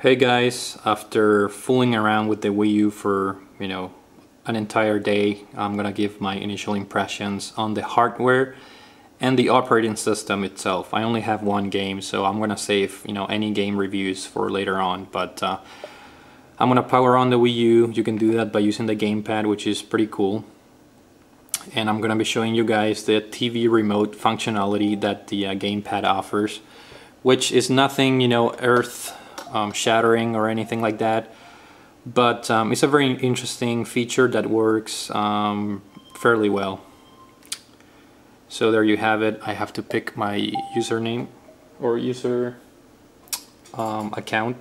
Hey guys, after fooling around with the Wii U for, an entire day, I'm gonna give my initial impressions on the hardware and the operating system itself. I only have one game, so I'm gonna save, any game reviews for later on, but I'm gonna power on the Wii U. You can do that by using the gamepad, which is pretty cool. And I'm gonna be showing you guys the TV remote functionality that the gamepad offers, which is nothing, earth shattering or anything like that, but it's a very interesting feature that works fairly well. So there you have it. I have to pick my username or user account,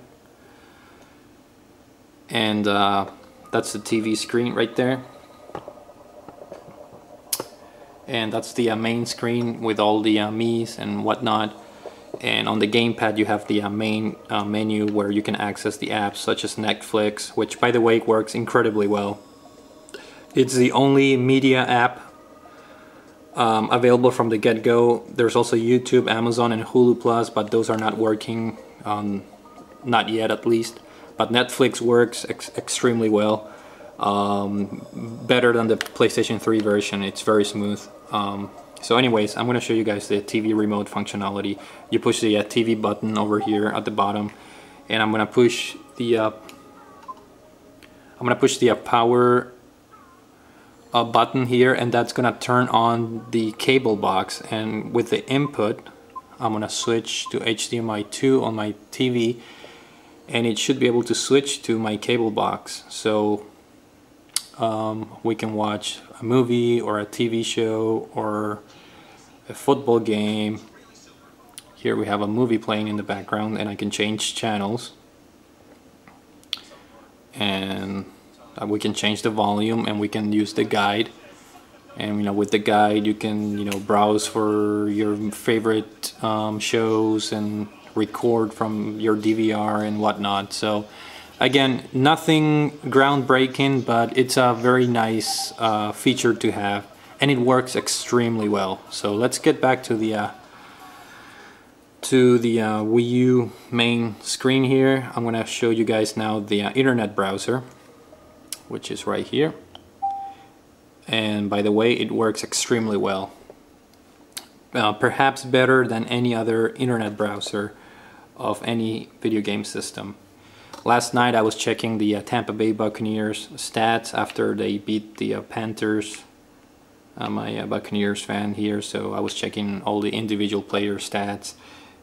and that's the TV screen right there, and that's the main screen with all the Mii's and whatnot. And on the gamepad you have the main menu where you can access the apps such as Netflix, which by the way works incredibly well. It's the only media app available from the get-go. There's also YouTube, Amazon, and Hulu Plus, but those are not working, not yet at least. But Netflix works extremely well, better than the PlayStation 3 version. It's very smooth. So anyways, I'm going to show you guys the TV remote functionality. You push the TV button over here at the bottom, and I'm going to push the power button here, and that's going to turn on the cable box. And with the input, I'm going to switch to HDMI 2 on my TV, and it should be able to switch to my cable box. So we can watch a movie or a TV show or a football game. Here we have a movie playing in the background, and I can change channels, and we can change the volume, and we can use the guide. And with the guide you can browse for your favorite shows and record from your DVR and whatnot. So again, nothing groundbreaking, but it's a very nice feature to have, and it works extremely well. So let's get back to the Wii U main screen here. I'm gonna show you guys now the internet browser, which is right here. And by the way, it works extremely well. Perhaps better than any other internet browser of any video game system. Last night I was checking the Tampa Bay Buccaneers stats after they beat the Panthers. I'm a Buccaneers fan here, so I was checking all the individual player stats.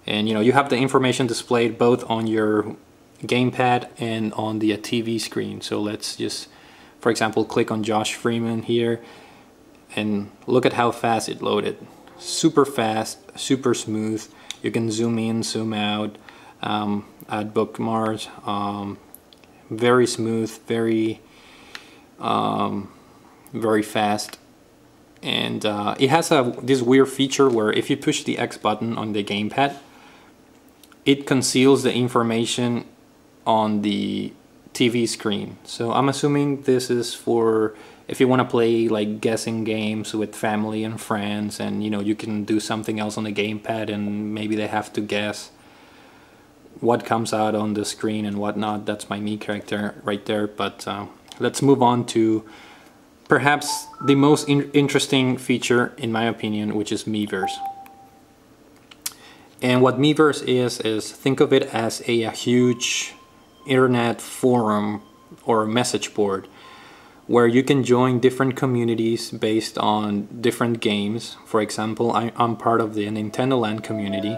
And you have the information displayed both on your gamepad and on the TV screen. So let's just, for example, click on Josh Freeman here, and look at how fast it loaded. Super fast, super smooth. You can zoom in, zoom out, add bookmarks, very smooth, very fast. And it has this weird feature where if you push the X button on the gamepad, it conceals the information on the TV screen. So I'm assuming this is for if you want to play like guessing games with family and friends, and you can do something else on the gamepad, and maybe they have to guess what comes out on the screen and whatnot. That's my Mii character right there. But let's move on to perhaps the most interesting feature in my opinion, which is Miiverse. And what Miiverse is think of it as a huge internet forum or a message board where you can join different communities based on different games. For example, I'm part of the Nintendo Land community.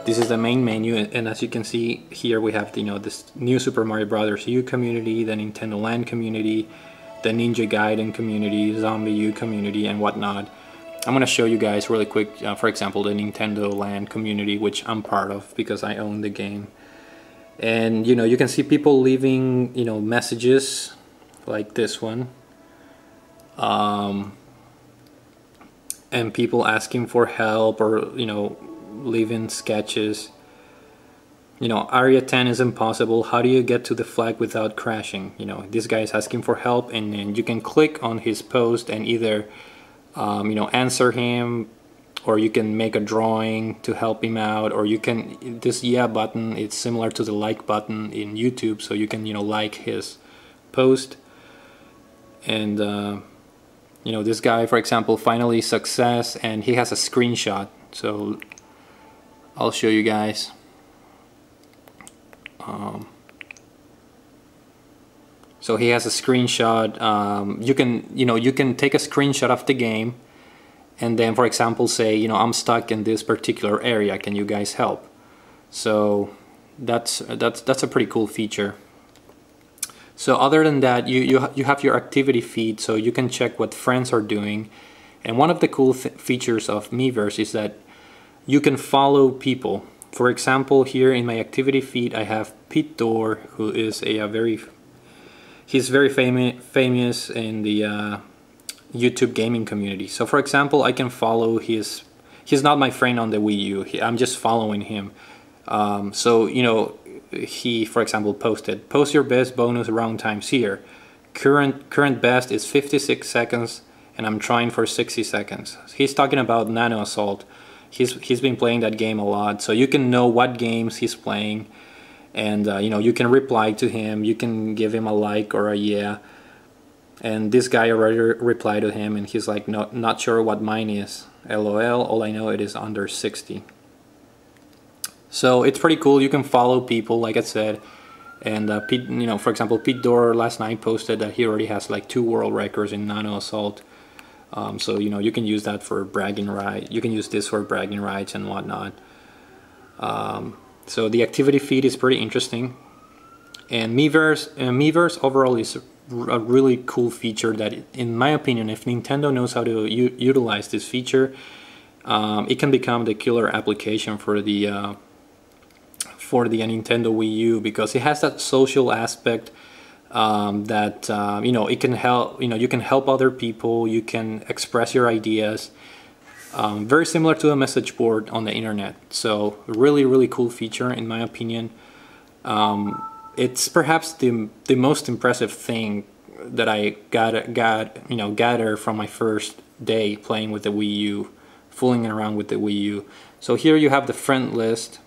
This is the main menu, and as you can see here we have this new Super Mario Bros. U community, the Nintendo Land community, the Ninja Gaiden community, Zombie U community, and whatnot. I'm going to show you guys really quick, for example, the Nintendo Land community, which I'm part of because I own the game. And you can see people leaving messages like this one, and people asking for help, or leaving sketches. Area 10 is impossible. How do you get to the flag without crashing? This guy is asking for help, and then you can click on his post and either answer him, or you can make a drawing to help him out, or you can, this yeah button, it's similar to the like button in YouTube, so you can, you know, like his post. And you know, this guy, for example, finally success, and he has a screenshot, so I'll show you guys. So he has a screenshot. You can, you know, you can take a screenshot of the game, and then, for example, say, you know, I'm stuck in this particular area, can you guys help? So that's a pretty cool feature. So other than that, you have your activity feed, so you can check what friends are doing. And one of the cool features of Miiverse is that you can follow people. For example, here in my activity feed, I have Pete Dorr, who is he's very famous in the YouTube gaming community. So for example, I can follow he's not my friend on the Wii U, I'm just following him. So, you know, he, for example, posted, post your best bonus round times here. Current best is 56 seconds, and I'm trying for 60 seconds. He's talking about Nano Assault. He's been playing that game a lot, so you can know what games he's playing, and you know, you can reply to him, you can give him a like or a yeah. And this guy already replied to him, and he's like, not sure what mine is, LOL, all I know it is under 60. So it's pretty cool. You can follow people, like I said. And Pete, you know, for example, Pete Dorr last night posted that he already has like 2 world records in Nano Assault. So, you know, you can use that for bragging rights. You can use this for bragging rights and whatnot. So the activity feed is pretty interesting. And Miiverse overall is a really cool feature that, in my opinion, if Nintendo knows how to utilize this feature, it can become the killer application for the Nintendo Wii U, because it has that social aspect that you know, it can help, you know, you can help other people, you can express your ideas, very similar to a message board on the internet. So really cool feature in my opinion. It's perhaps the most impressive thing that I gather from my first day playing with the Wii U, fooling around with the Wii U. So here you have the friend list.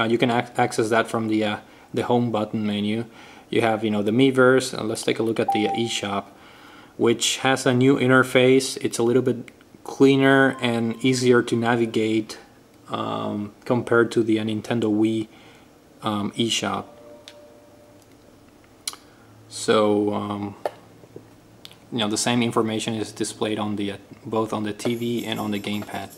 You can access that from the home button menu. You have, you know, the Miiverse. Let's take a look at the eShop, which has a new interface. It's a little bit cleaner and easier to navigate compared to the Nintendo Wii eShop. So you know, the same information is displayed on the both on the TV and on the gamepad.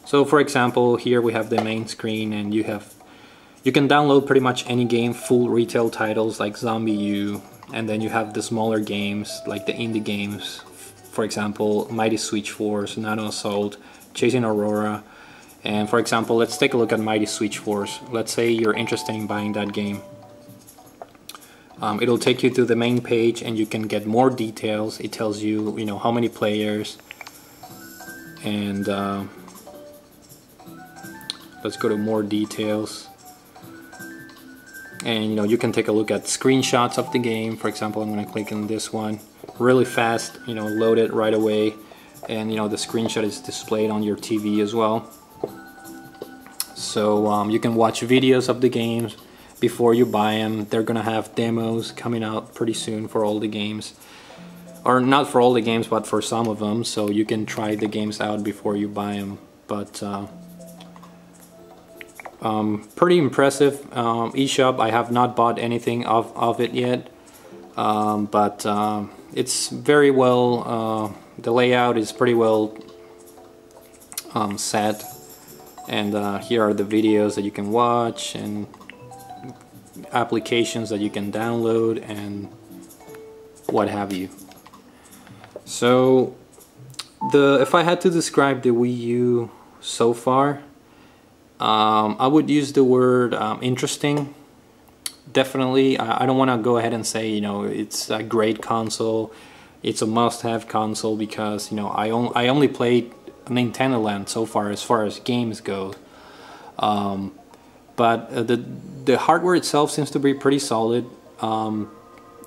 So for example, here we have the main screen, and you can download pretty much any game, full retail titles like Zombie U, and then you have the smaller games like the indie games, for example, Mighty Switch Force, Nano Assault, Chasing Aurora. And for example, let's take a look at Mighty Switch Force. Let's say you're interested in buying that game. It'll take you to the main page, and you can get more details. It tells you, you know, how many players, and let's go to more details. And you know, you can take a look at screenshots of the game. For example, I'm going to click on this one. Really fast, you know, load it right away, and you know, the screenshot is displayed on your TV as well. So you can watch videos of the games before you buy them. They're gonna have demos coming out pretty soon for all the games, or not for all the games, but for some of them, so you can try the games out before you buy them. But pretty impressive eShop. I have not bought anything of it yet, but it's very well, the layout is pretty well set, and here are the videos that you can watch and applications that you can download and what have you. So if I had to describe the Wii U so far, I would use the word interesting. Definitely, I don't want to go ahead and say, you know, it's a great console, it's a must-have console, because, you know, I only played Nintendo Land so far as games go. But the hardware itself seems to be pretty solid.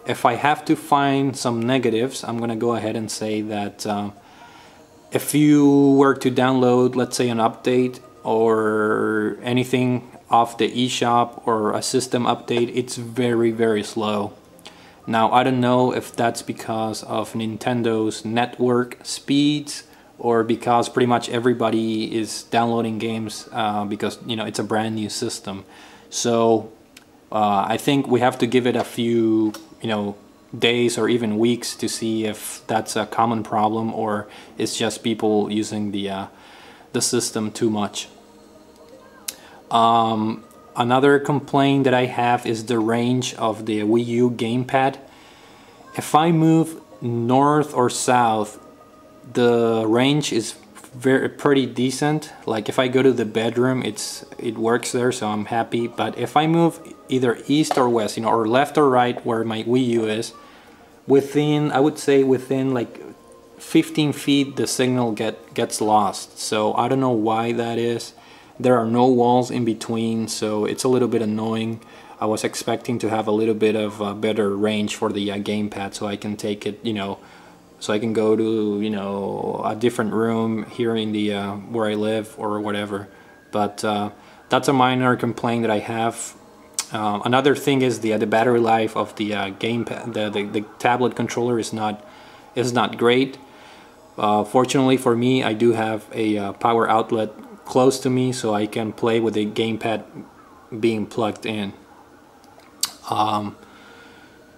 If I have to find some negatives, I'm gonna go ahead and say that if you were to download, let's say, an update or anything off the eShop or a system update, it's very slow. Now I don't know if that's because of Nintendo's network speeds or because pretty much everybody is downloading games because, you know, it's a brand new system. So I think we have to give it a few, you know, days or even weeks to see if that's a common problem or it's just people using the system too much. Another complaint that I have is the range of the Wii U gamepad. If I move north or south, the range is pretty decent. Like if I go to the bedroom, it works there, so I'm happy. But if I move either east or west, you know, or left or right where my Wii U is, within, I would say within like 15 feet, the signal gets lost. So I don't know why that is. There are no walls in between, so it's a little bit annoying. I was expecting to have a little bit of better range for the gamepad, so I can take it, you know, so I can go to, you know, a different room here in the where I live or whatever. But that's a minor complaint that I have. Another thing is the battery life of the gamepad. The tablet controller is not great. Fortunately for me, I do have a power outlet close to me, so I can play with the gamepad being plugged in.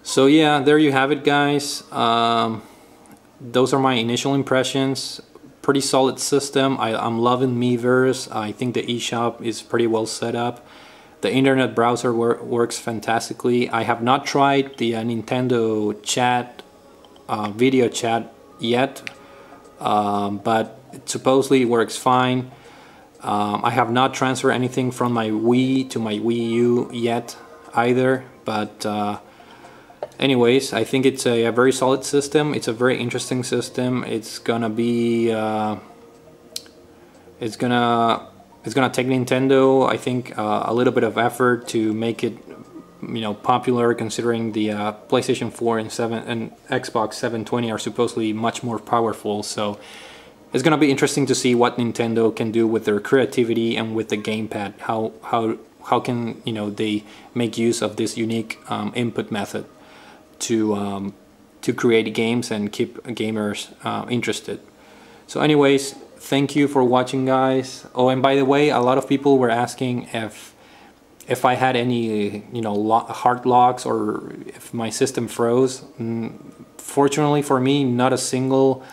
So yeah, there you have it, guys. Those are my initial impressions. Pretty solid system. I'm loving Miiverse. I think the eShop is pretty well set up. The internet browser works fantastically. I have not tried the Nintendo chat, video chat yet, but it supposedly works fine. I have not transferred anything from my Wii to my Wii U yet either, but anyways, I think it's a very solid system. It's a very interesting system. It's gonna be it's gonna take Nintendo, I think, a little bit of effort to make it, you know, popular, considering the PlayStation 4 and Xbox 720 are supposedly much more powerful. So it's gonna be interesting to see what Nintendo can do with their creativity and with the gamepad. How can, you know, they make use of this unique input method to create games and keep gamers interested. So anyways, thank you for watching, guys. Oh, and by the way, a lot of people were asking if I had any, you know, hard locks or if my system froze. Fortunately for me, not a single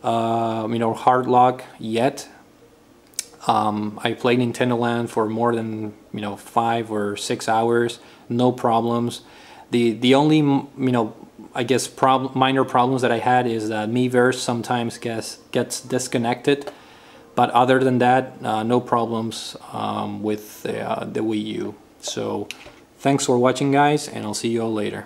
you know, hard lock yet. I played Nintendo Land for more than, you know, 5 or 6 hours, no problems. The only, you know, I guess minor problems that I had is that Miiverse sometimes gets disconnected, but other than that, no problems with the Wii U. So thanks for watching, guys, and I'll see you all later.